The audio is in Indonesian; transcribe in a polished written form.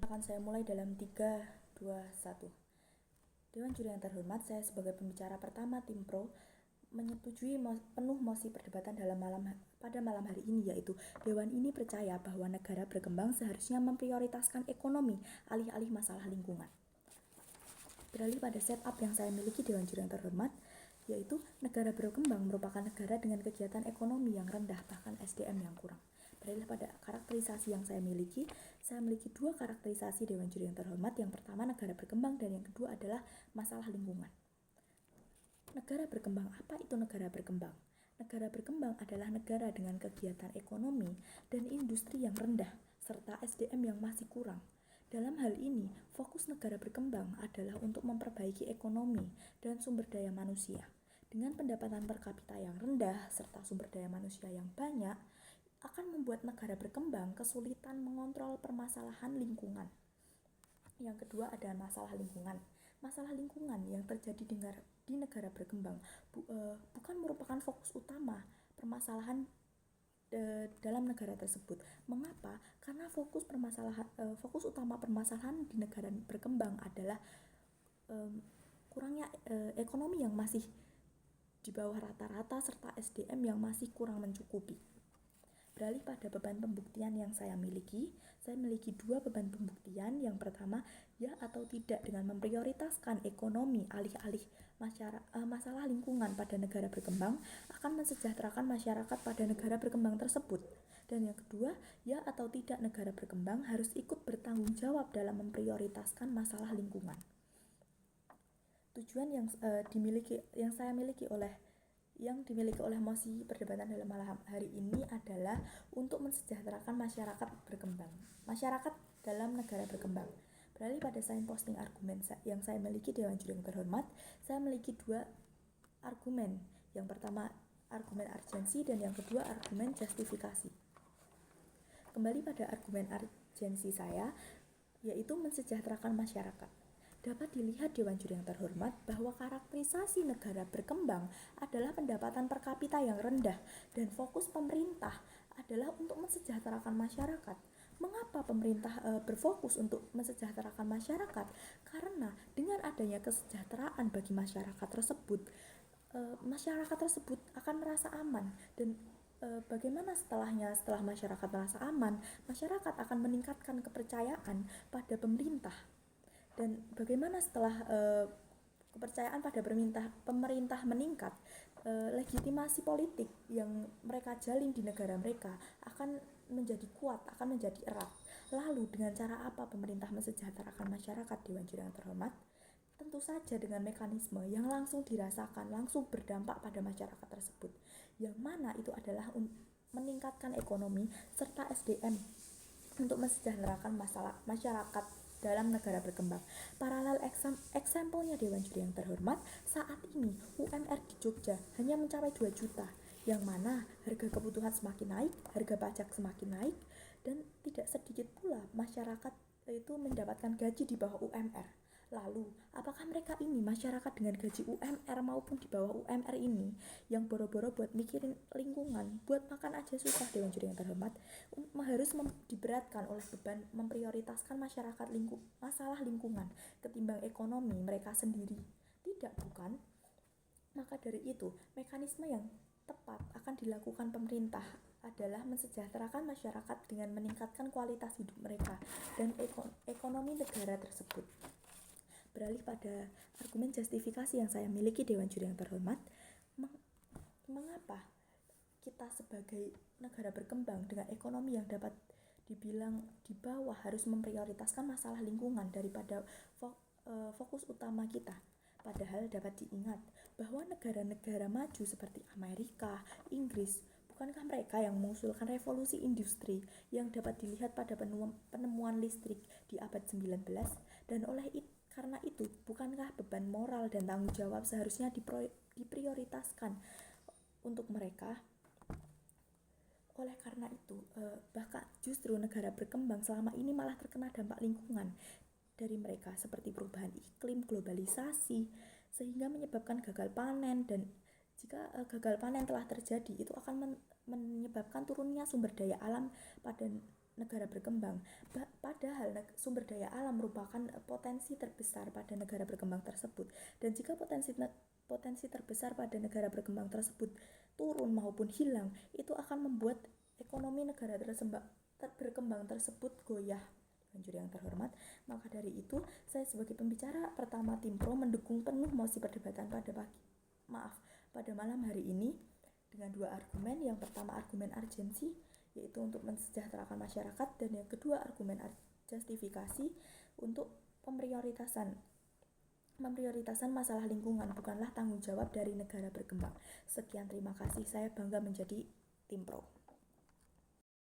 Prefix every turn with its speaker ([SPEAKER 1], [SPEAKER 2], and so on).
[SPEAKER 1] akan saya mulai dalam 3, 2, 1. Dewan Juri yang terhormat, saya sebagai pembicara pertama tim Pro menyetujui penuh mosi perdebatan pada malam hari ini, yaitu Dewan ini percaya bahwa negara berkembang seharusnya memprioritaskan ekonomi alih-alih masalah lingkungan. Beralih pada setup yang saya miliki Dewan Juri yang terhormat, yaitu negara berkembang merupakan negara dengan kegiatan ekonomi yang rendah, bahkan SDM yang kurang. Beralih pada karakterisasi yang saya miliki dua karakterisasi Dewan Juri yang terhormat. Yang pertama negara berkembang dan yang kedua adalah masalah lingkungan. Negara berkembang, apa itu negara berkembang? Negara berkembang adalah negara dengan kegiatan ekonomi dan industri yang rendah serta SDM yang masih kurang. Dalam hal ini, fokus negara berkembang adalah untuk memperbaiki ekonomi dan sumber daya manusia. Dengan pendapatan per kapita yang rendah serta sumber daya manusia yang banyak, akan membuat negara berkembang kesulitan mengontrol permasalahan lingkungan. Yang kedua adalah masalah lingkungan. Masalah lingkungan yang terjadi di negara berkembang bukan merupakan fokus utama permasalahan dalam negara tersebut. Mengapa? Karena fokus utama permasalahan di negara berkembang adalah kurangnya ekonomi yang masih di bawah rata-rata serta SDM yang masih kurang mencukupi. Beralih pada beban pembuktian yang saya miliki dua beban pembuktian. Yang pertama, ya atau tidak dengan memprioritaskan ekonomi alih-alih masalah lingkungan pada negara berkembang akan mensejahterakan masyarakat pada negara berkembang tersebut. Dan yang kedua, ya atau tidak negara berkembang harus ikut bertanggung jawab dalam memprioritaskan masalah lingkungan. Tujuan yang dimiliki oleh mosi perdebatan dalam malam hari ini adalah untuk mensejahterakan masyarakat dalam negara berkembang. Beralih pada signposting argumen yang saya miliki Dewan Juri yang terhormat, saya memiliki dua argumen. Yang pertama argumen urgensi dan yang kedua argumen justifikasi. Kembali pada argumen urgensi saya, yaitu mensejahterakan masyarakat. Dapat dilihat Dewan Juri yang terhormat bahwa karakterisasi negara berkembang adalah pendapatan per kapita yang rendah dan fokus pemerintah adalah untuk mensejahterakan masyarakat. Mengapa pemerintah berfokus untuk mensejahterakan masyarakat? Karena dengan adanya kesejahteraan bagi masyarakat tersebut akan merasa aman. Dan bagaimana setelah masyarakat merasa aman, masyarakat akan meningkatkan kepercayaan pada pemerintah. Dan bagaimana setelah kepercayaan pada pemerintah meningkat, legitimasi politik yang mereka jalin di negara mereka akan menjadi kuat, akan menjadi erat. Lalu dengan cara apa pemerintah mensejahterakan masyarakat Dewan Juri yang terhormat? Tentu saja dengan mekanisme yang langsung dirasakan, langsung berdampak pada masyarakat tersebut, yang mana itu adalah meningkatkan ekonomi serta SDM untuk mensejahterakan masyarakat dalam negara berkembang. Paralel eksempelnya Dewan Juri yang terhormat, saat ini UMR di Jogja hanya mencapai 2 juta, yang mana harga kebutuhan semakin naik, harga pajak semakin naik, dan tidak sedikit pula masyarakat itu mendapatkan gaji di bawah UMR. Lalu, apakah mereka ini masyarakat dengan gaji UMR maupun di bawah UMR ini yang boro-boro buat mikirin lingkungan, buat makan aja susah Dewan Juri yang terhormat, harus diberatkan oleh beban memprioritaskan masalah lingkungan ketimbang ekonomi mereka sendiri? Tidak, bukan? Maka dari itu, mekanisme yang tepat akan dilakukan pemerintah adalah mensejahterakan masyarakat dengan meningkatkan kualitas hidup mereka dan ekonomi negara tersebut. Beralih pada argumen justifikasi yang saya miliki Dewan Juri yang terhormat, mengapa kita sebagai negara berkembang dengan ekonomi yang dapat dibilang di bawah harus memprioritaskan masalah lingkungan daripada fokus utama kita? Padahal dapat diingat bahwa negara-negara maju seperti Amerika, Inggris, bukankah mereka yang mengusulkan revolusi industri yang dapat dilihat pada penemuan listrik di abad 19? Dan karena itu, bukankah beban moral dan tanggung jawab seharusnya diprioritaskan untuk mereka? Oleh karena itu, bahkan justru negara berkembang selama ini malah terkena dampak lingkungan dari mereka seperti perubahan iklim, globalisasi, sehingga menyebabkan gagal panen. Dan jika gagal panen telah terjadi, itu akan menyebabkan turunnya sumber daya alam pada negara berkembang. Padahal sumber daya alam merupakan potensi terbesar pada negara berkembang tersebut. Dan jika potensi terbesar pada negara berkembang tersebut turun maupun hilang, itu akan membuat ekonomi negara berkembang tersebut goyah. Dewan juri yang terhormat, maka dari itu saya sebagai pembicara pertama Tim Pro mendukung penuh mosi perdebatan pada malam hari ini dengan dua argumen. Yang pertama argumen urgensi, yaitu untuk mensejahterakan masyarakat, dan yang kedua argumen justifikasi untuk pemprioritasan masalah lingkungan bukanlah tanggung jawab dari negara berkembang. Sekian, terima kasih. Saya bangga menjadi Tim Pro.